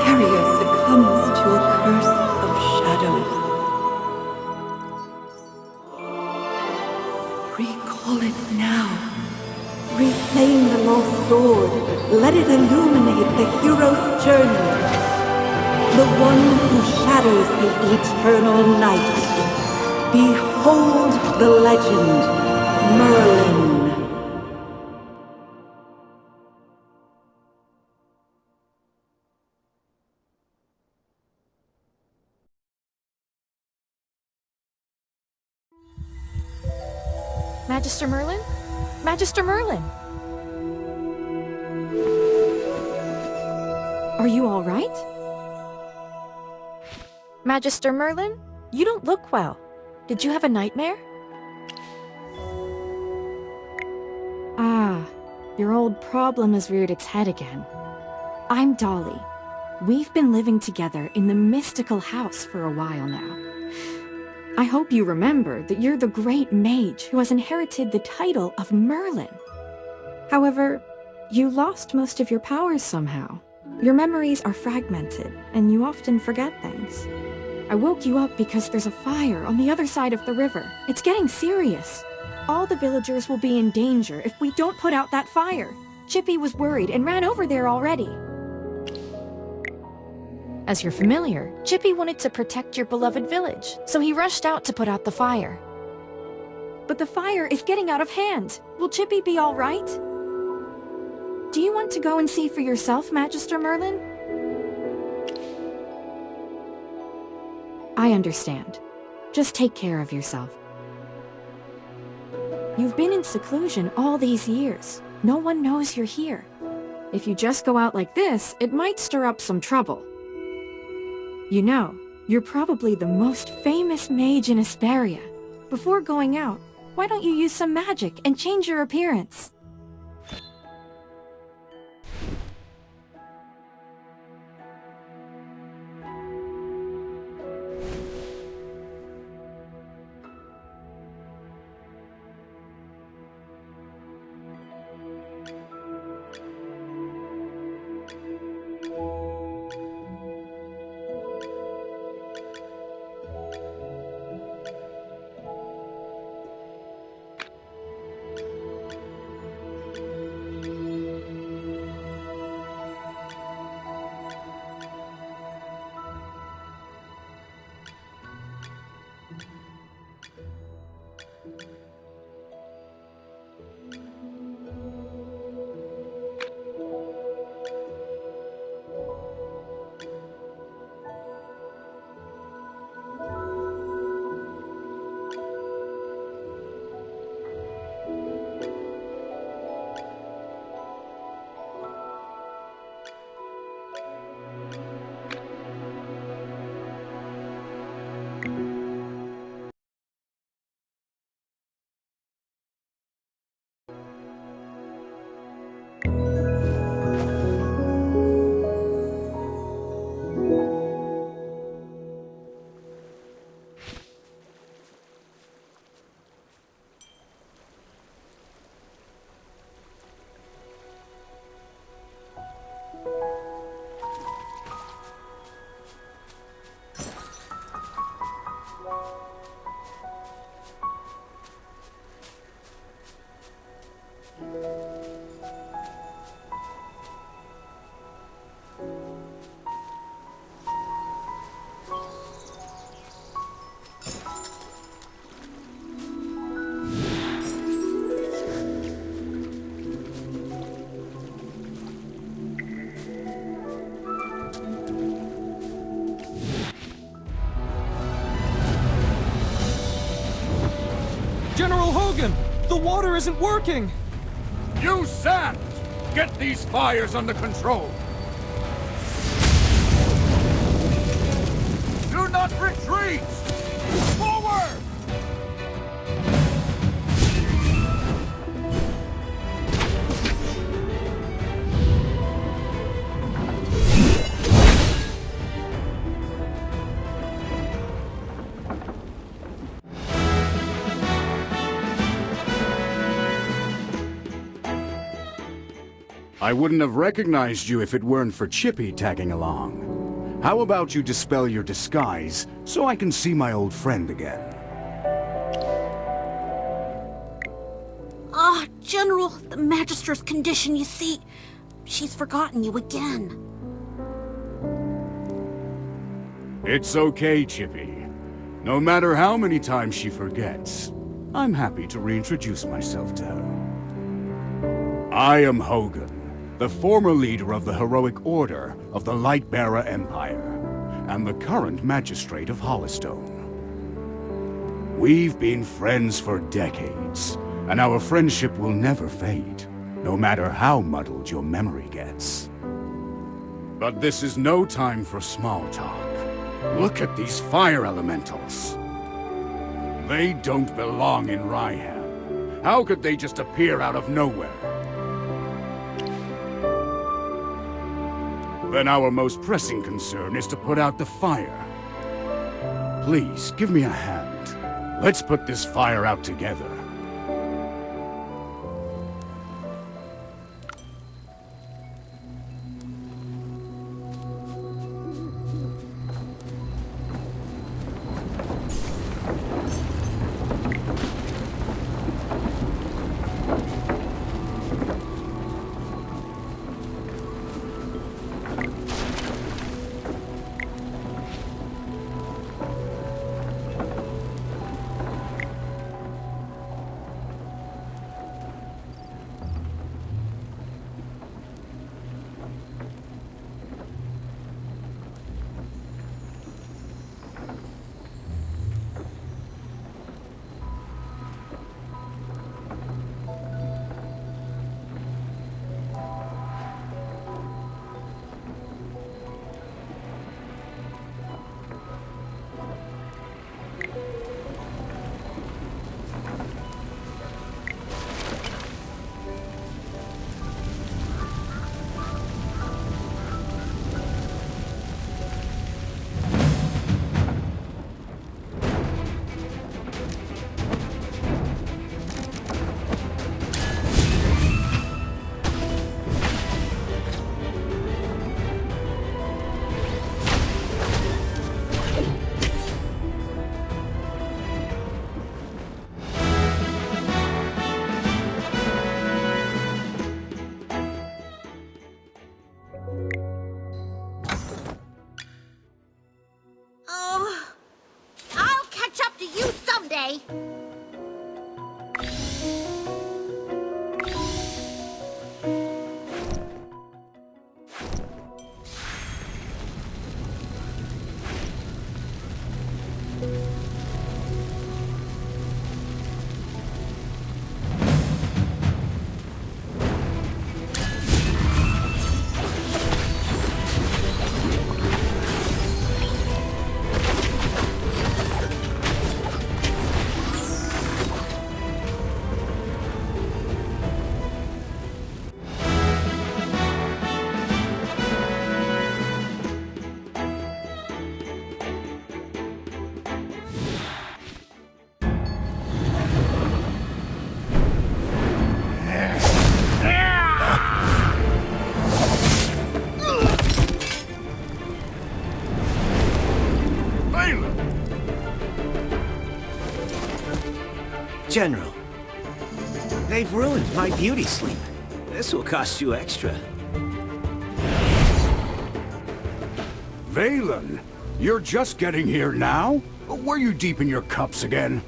barrier succumbs to a curse of shadows. Recall it now. Reclaim the lost sword. Let it illuminate the hero's journey. The one who shadows the eternal night. Behold the legend, Merlin. Magister Merlin? Magister Merlin! Are you all right? Magister Merlin? You don't look well. Did you have a nightmare? Ah, your old problem has reared its head again. I'm Dolly. We've been living together in the mystical house for a while now. I hope you remember that you're the great mage who has inherited the title of Merlin. However, you lost most of your powers somehow. Your memories are fragmented, and you often forget things. I woke you up because there's a fire on the other side of the river. It's getting serious. All the villagers will be in danger if we don't put out that fire. Chippy was worried and ran over there already. As you're familiar, Chippy wanted to protect your beloved village, so he rushed out to put out the fire. But the fire is getting out of hand. Will Chippy be all right? Do you want to go and see for yourself, Magister Merlin? I understand. Just take care of yourself. You've been in seclusion all these years. No one knows you're here. If you just go out like this, it might stir up some trouble. You know, you're probably the most famous mage in Asperia. Before going out, why don't you use some magic and change your appearance? General Hogan! The water isn't working! Use sand! Get these fires under control! Do not retreat! Forward! I wouldn't have recognized you if it weren't for Chippy tagging along. How about you dispel your disguise so I can see my old friend again? Ah, General, the Magister's condition, you see. She's forgotten you again. It's okay, Chippy. No matter how many times she forgets, I'm happy to reintroduce myself to her. I am Hogan, the former leader of the heroic order of the Lightbearer Empire, and the current magistrate of Hollowstone. We've been friends for decades, and our friendship will never fade, no matter how muddled your memory gets. But this is no time for small talk. Look at these fire elementals. They don't belong in Rhyham. How could they just appear out of nowhere? Then our most pressing concern is to put out the fire. Please, give me a hand. Let's put this fire out together. Oh, I'll catch up to you someday. General, they've ruined my beauty sleep. This will cost you extra. Valen, you're just getting here now? Were you deep in your cups again?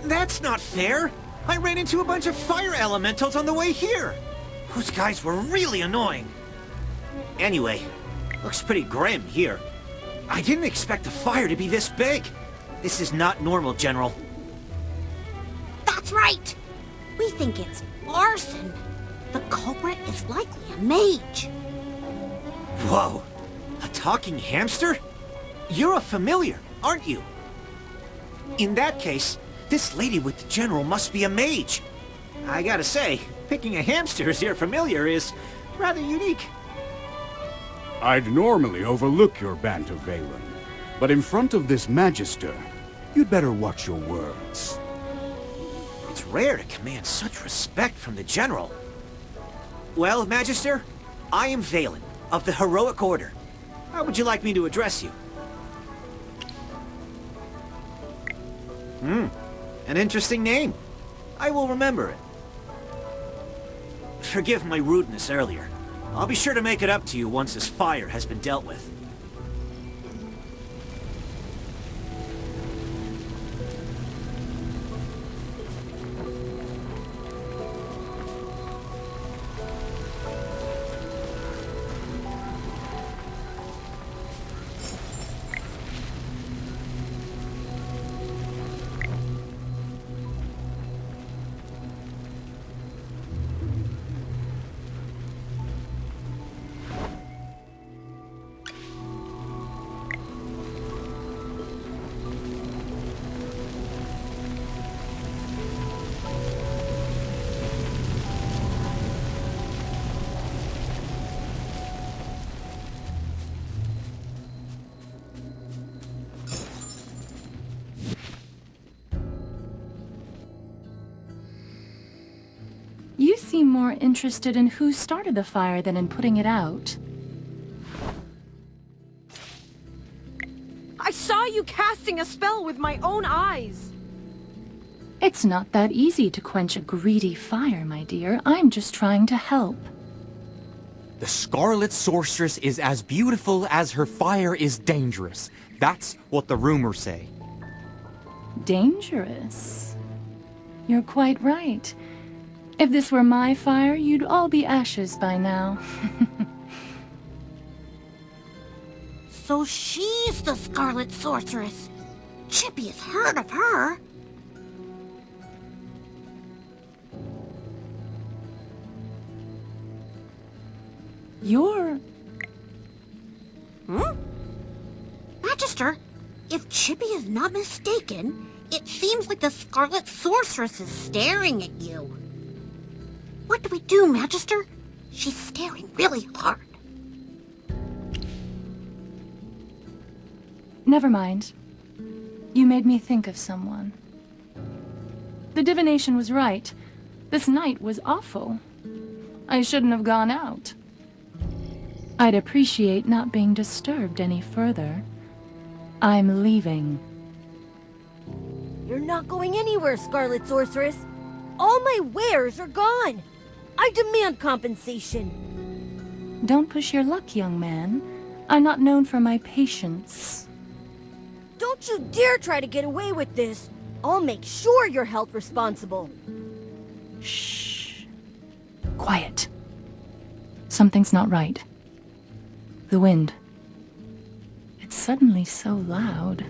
That's not fair! I ran into a bunch of fire elementals on the way here! Those guys were really annoying. Anyway, looks pretty grim here. I didn't expect the fire to be this big. This is not normal, General. That's right. We think it's arson. The culprit is likely a mage. Whoa! A talking hamster? You're a familiar, aren't you? In that case, this lady with the General must be a mage. I gotta say, picking a hamster as your familiar is rather unique. I'd normally overlook your banter, Valen, but in front of this Magister, you'd better watch your words. It's rare to command such respect from the General. Well, Magister, I am Valen, of the Heroic Order. How would you like me to address you? An interesting name. I will remember it. Forgive my rudeness earlier. I'll be sure to make it up to you once this fire has been dealt with. You seem more interested in who started the fire than in putting it out. I saw you casting a spell with my own eyes. It's not that easy to quench a greedy fire, my dear. I'm just trying to help. The Scarlet Sorceress is as beautiful as her fire is dangerous. That's what the rumors say. Dangerous? You're quite right. If this were my fire, you'd all be ashes by now. So she's the Scarlet Sorceress. Chippy has heard of her. You're... Magister, if Chippy is not mistaken, it seems like the Scarlet Sorceress is staring at you. What do we do, Magister? She's staring really hard. Never mind. You made me think of someone. The divination was right. This night was awful. I shouldn't have gone out. I'd appreciate not being disturbed any further. I'm leaving. You're not going anywhere, Scarlet Sorceress. All my wares are gone. I demand compensation. Don't push your luck, young man. I'm not known for my patience. Don't you dare try to get away with this. I'll make sure you're held responsible. Shh. Quiet. Something's not right. The wind. It's suddenly so loud.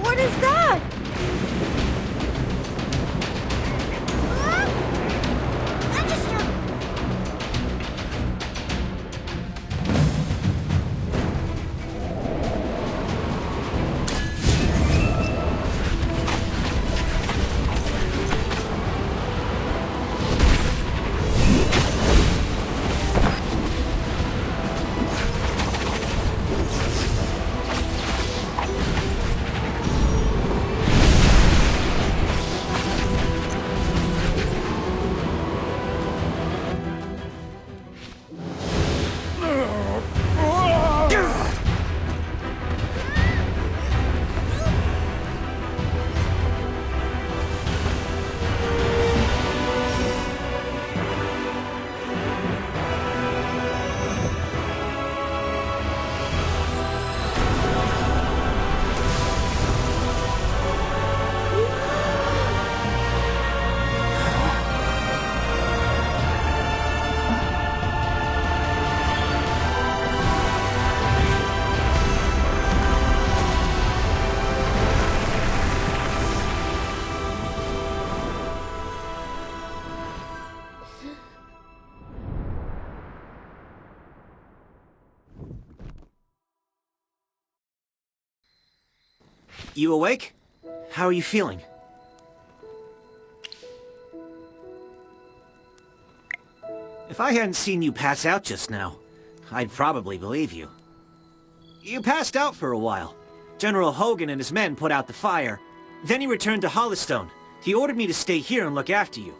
What is that? Magister! You awake? How are you feeling? If I hadn't seen you pass out just now, I'd probably believe you. You passed out for a while. General Hogan and his men put out the fire. Then he returned to Hollystone. He ordered me to stay here and look after you.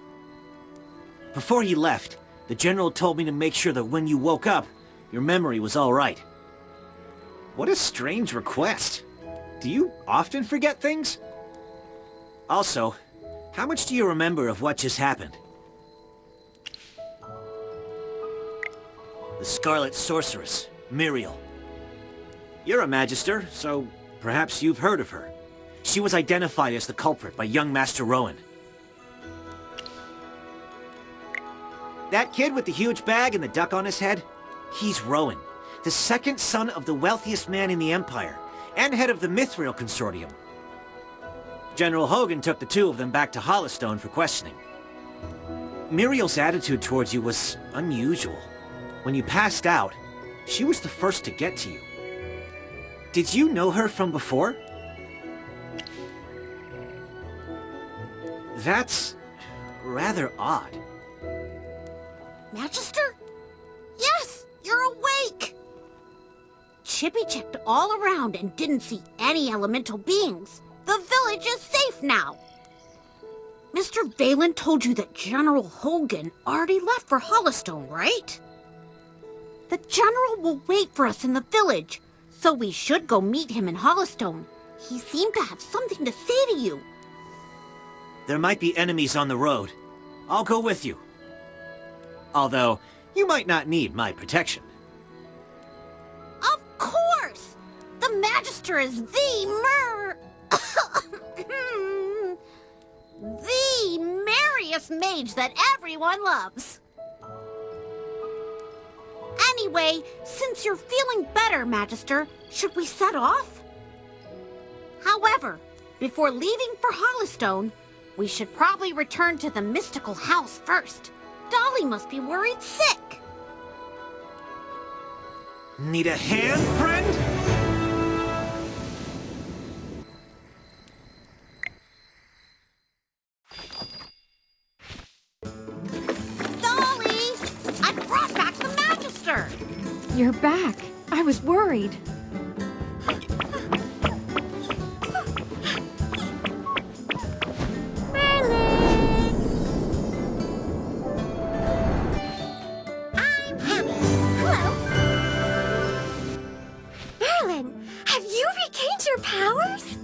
Before he left, the General told me to make sure that when you woke up, your memory was all right. What a strange request. Do you often forget things? Also, how much do you remember of what just happened? The Scarlet Sorceress, Muriel. You're a Magister, so perhaps you've heard of her. She was identified as the culprit by young Master Rowan. That kid with the huge bag and the duck on his head? He's Rowan, the second son of the wealthiest man in the Empire, and head of the Mithril Consortium. General Hogan took the two of them back to Hollystone for questioning. Muriel's attitude towards you was unusual. When you passed out, she was the first to get to you. Did you know her from before? That's rather odd. Magister? Yes, you're awake! Chippy checked all around and didn't see any elemental beings. The village is safe now. Mr. Valen told you that General Hogan already left for Hollystone, right? The General will wait for us in the village, so we should go meet him in Hollystone. He seemed to have something to say to you. There might be enemies on the road. I'll go with you. Although, you might not need my protection. Of course! The Magister is the merriest mage that everyone loves. Anyway, since you're feeling better, Magister, should we set off? However, before leaving for Hollystone, we should probably return to the mystical house first. Dolly must be worried sick. Need a hand, friend? Dolly! I brought back the Magister! You're back. I was worried. Powers?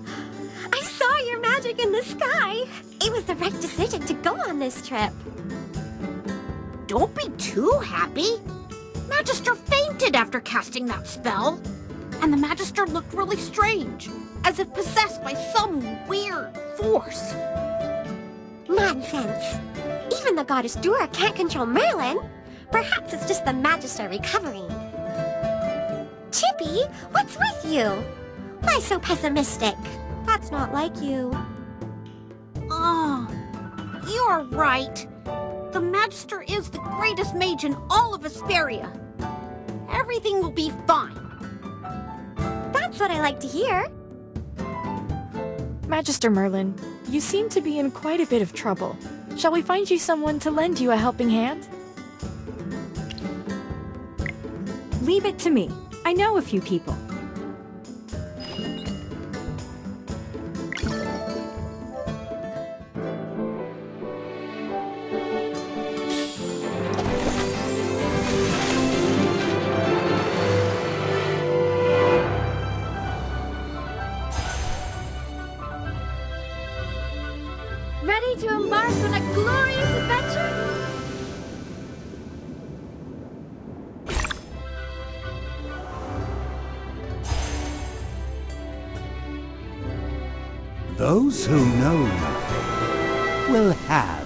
I saw your magic in the sky. It was the right decision to go on this trip. Don't be too happy. Magister fainted after casting that spell. And the Magister looked really strange, as if possessed by some weird force. Nonsense. Even the goddess Dura can't control Merlin. Perhaps it's just the Magister recovering. Chippy, what's with you? Why so pessimistic? That's not like you. Oh, you're right. The Magister is the greatest mage in all of Asperia. Everything will be fine. That's what I like to hear. Magister Merlin, you seem to be in quite a bit of trouble. Shall we find you someone to lend you a helping hand? Leave it to me. I know a few people. Ready to embark on a glorious adventure? Those who know nothing will have